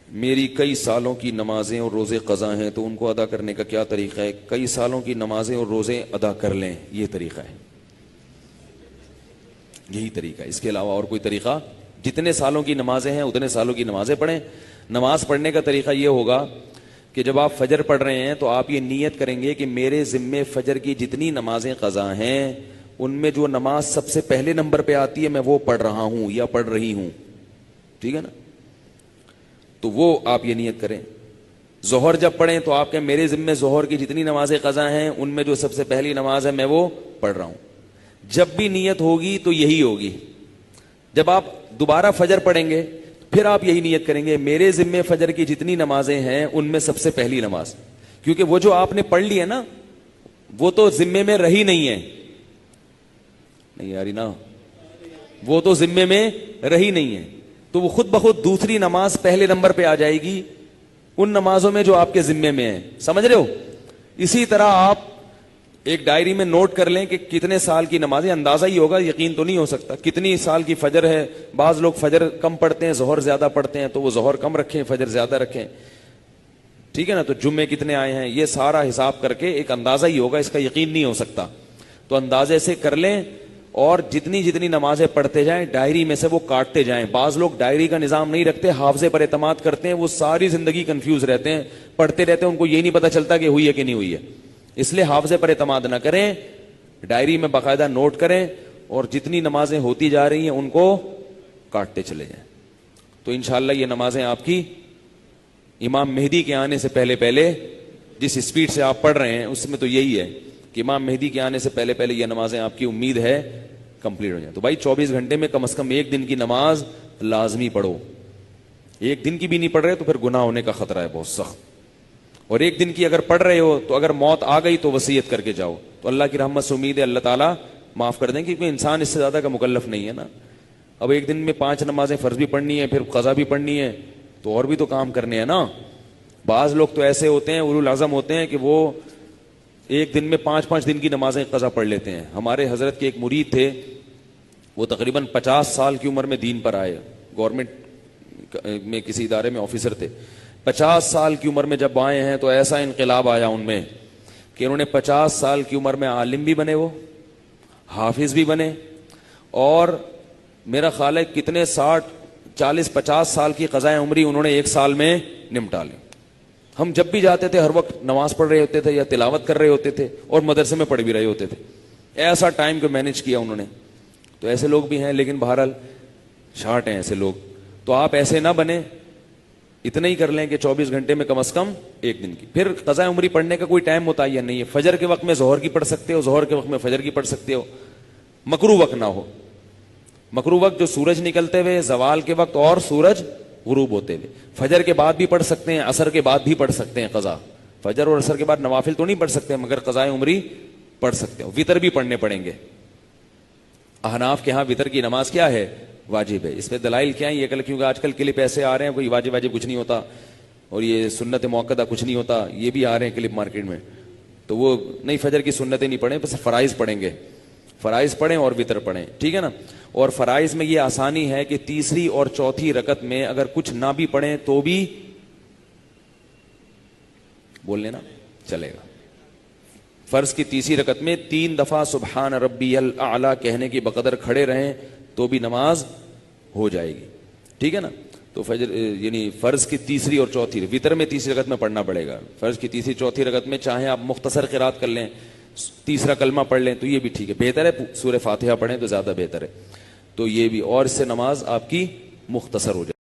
میری کئی سالوں کی نمازیں اور روزے قضا ہیں تو ان کو ادا کرنے کا کیا طریقہ ہے؟ کئی سالوں کی نمازیں اور روزے ادا کر لیں، یہ طریقہ ہے، یہی طریقہ ہے، اس کے علاوہ اور کوئی طریقہ؟ جتنے سالوں کی نمازیں ہیں اتنے سالوں کی نمازیں پڑھیں۔ نماز پڑھنے کا طریقہ یہ ہوگا کہ جب آپ فجر پڑھ رہے ہیں تو آپ یہ نیت کریں گے کہ میرے ذمے فجر کی جتنی نمازیں قضا ہیں ان میں جو نماز سب سے پہلے نمبر پہ آتی ہے میں وہ پڑھ رہا ہوں یا پڑھ رہی ہوں، ٹھیک ہے نا؟ تو وہ آپ یہ نیت کریں۔ ظہر جب پڑھیں تو آپ کہیں میرے ذمے ظہر کی جتنی نمازیں قضا ہیں ان میں جو سب سے پہلی نماز ہے میں وہ پڑھ رہا ہوں۔ جب بھی نیت ہوگی تو یہی ہوگی۔ جب آپ دوبارہ فجر پڑھیں گے پھر آپ یہی نیت کریں گے میرے ذمے فجر کی جتنی نمازیں ہیں ان میں سب سے پہلی نماز، کیونکہ وہ جو آپ نے پڑھ لی ہے نا وہ تو ذمے میں رہی نہیں ہے، نہیں یاری نا، وہ تو ذمے میں رہی نہیں ہے، تو وہ خود بخود دوسری نماز پہلے نمبر پہ آ جائے گی ان نمازوں میں جو آپ کے ذمے میں ہیں، سمجھ رہے ہو؟ اسی طرح آپ ایک ڈائری میں نوٹ کر لیں کہ کتنے سال کی نمازیں، اندازہ ہی ہوگا، یقین تو نہیں ہو سکتا، کتنی سال کی فجر ہے۔ بعض لوگ فجر کم پڑھتے ہیں ظہر زیادہ پڑھتے ہیں تو وہ ظہر کم رکھیں فجر زیادہ رکھیں، ٹھیک ہے نا؟ تو جمعے کتنے آئے ہیں یہ سارا حساب کر کے ایک اندازہ ہی ہوگا، اس کا یقین نہیں ہو سکتا، تو اندازے سے کر لیں اور جتنی جتنی نمازیں پڑھتے جائیں ڈائری میں سے وہ کاٹتے جائیں۔ بعض لوگ ڈائری کا نظام نہیں رکھتے، حافظے پر اعتماد کرتے ہیں، وہ ساری زندگی کنفیوز رہتے ہیں، پڑھتے رہتے ہیں، ان کو یہ نہیں پتا چلتا کہ ہوئی ہے کہ نہیں ہوئی ہے۔ اس لیے حافظے پر اعتماد نہ کریں، ڈائری میں باقاعدہ نوٹ کریں اور جتنی نمازیں ہوتی جا رہی ہیں ان کو کاٹتے چلے جائیں، تو انشاءاللہ یہ نمازیں آپ کی امام مہدی کے آنے سے پہلے پہلے، جس اسپیڈ سے آپ پڑھ رہے ہیں اس میں تو یہی ہے کہ امام مہدی کے آنے سے پہلے پہلے یہ نمازیں آپ کی امید ہے کمپلیٹ ہو جائیں۔ تو بھائی 24 گھنٹے میں کم از کم ایک دن کی نماز لازمی پڑھو، ایک دن کی بھی نہیں پڑھ رہے تو پھر گناہ ہونے کا خطرہ ہے بہت سخت، اور ایک دن کی اگر پڑھ رہے ہو تو اگر موت آ گئی تو وصیت کر کے جاؤ، تو اللہ کی رحمت سے امید ہے اللہ تعالیٰ معاف کر دیں، کیونکہ انسان اس سے زیادہ کا مکلف نہیں ہے نا۔ اب ایک دن میں 5 نمازیں فرض بھی پڑھنی ہے، پھر قضا بھی پڑھنی ہے، تو اور بھی تو کام کرنے ہیں نا۔ بعض لوگ تو ایسے ہوتے ہیں اولو العزم ہوتے ہیں کہ وہ ایک دن میں 5 دن کی نمازیں قضا پڑھ لیتے ہیں۔ ہمارے حضرت کے ایک مرید تھے، وہ تقریباً 50 سال کی عمر میں دین پر آئے، گورنمنٹ میں کسی ادارے میں آفیسر تھے۔ 50 سال کی عمر میں جب آئے ہیں تو ایسا انقلاب آیا ان میں کہ انہوں نے 50 سال کی عمر میں عالم بھی بنے، وہ حافظ بھی بنے، اور میرا خیال ہے کتنے 60 40 50 سال کی قضائے عمری انہوں نے ایک سال میں نمٹا لی۔ ہم جب بھی جاتے تھے ہر وقت نماز پڑھ رہے ہوتے تھے یا تلاوت کر رہے ہوتے تھے اور مدرسے میں پڑھ بھی رہے ہوتے تھے، ایسا ٹائم کو مینج کیا انہوں نے۔ تو ایسے لوگ بھی ہیں، لیکن بہرحال شارٹ ہیں ایسے لوگ، تو آپ ایسے نہ بنیں، اتنا ہی کر لیں کہ 24 گھنٹے میں کم از کم ایک دن کی۔ پھر قضاء عمری پڑھنے کا کوئی ٹائم متعین نہیں ہے، فجر کے وقت میں ظہر کی پڑھ سکتے ہو، ظہر کے وقت میں فجر کی پڑھ سکتے ہو، مکروہ وقت نہ ہو۔ مکروہ وقت جو سورج نکلتے ہوئے، زوال کے وقت اور سورج غروب ہوتے ہوئے، فجر کے بعد بھی پڑھ سکتے ہیں، عصر کے بعد بھی پڑھ سکتے ہیں قضا، فجر اور عصر کے بعد نوافل تو نہیں پڑھ سکتے مگر قضاء عمری پڑھ سکتے ہو۔ وتر بھی پڑھنے پڑیں گے، احناف کے ہاں وتر کی نماز کیا ہے؟ واجب ہے۔ اس پہ دلائل کیا ہے؟ یہ کیونکہ آج کل کلپ ایسے آ رہے ہیں کوئی واجب کچھ نہیں ہوتا اور یہ سنت موقدہ کچھ نہیں ہوتا، یہ بھی آ رہے ہیں کلپ مارکیٹ میں، تو وہ نہیں، فجر کی سنتیں نہیں پڑھیں، بس فرائض پڑھیں گے، فرائض پڑھیں اور وتر پڑھیں، ٹھیک ہے نا؟ اور فرائض میں یہ آسانی ہے کہ تیسری اور چوتھی رکعت میں اگر کچھ نہ بھی پڑھیں تو بھی بول لینا چلے گا۔ فرض کی تیسری رکعت میں 3 دفعہ سبحان ربی الاعلی کہنے کی بقدر کھڑے رہیں تو بھی نماز ہو جائے گی، ٹھیک ہے نا؟ تو فجر یعنی فرض کی تیسری اور چوتھی، وتر میں تیسری رکعت میں پڑھنا پڑے گا، فرض کی تیسری چوتھی رکعت میں چاہیں آپ مختصر قرات کر لیں، تیسرا کلمہ پڑھ لیں تو یہ بھی ٹھیک ہے، بہتر ہے سورہ فاتحہ پڑھیں تو زیادہ بہتر ہے، تو یہ بھی، اور اس سے نماز آپ کی مختصر ہو جائے۔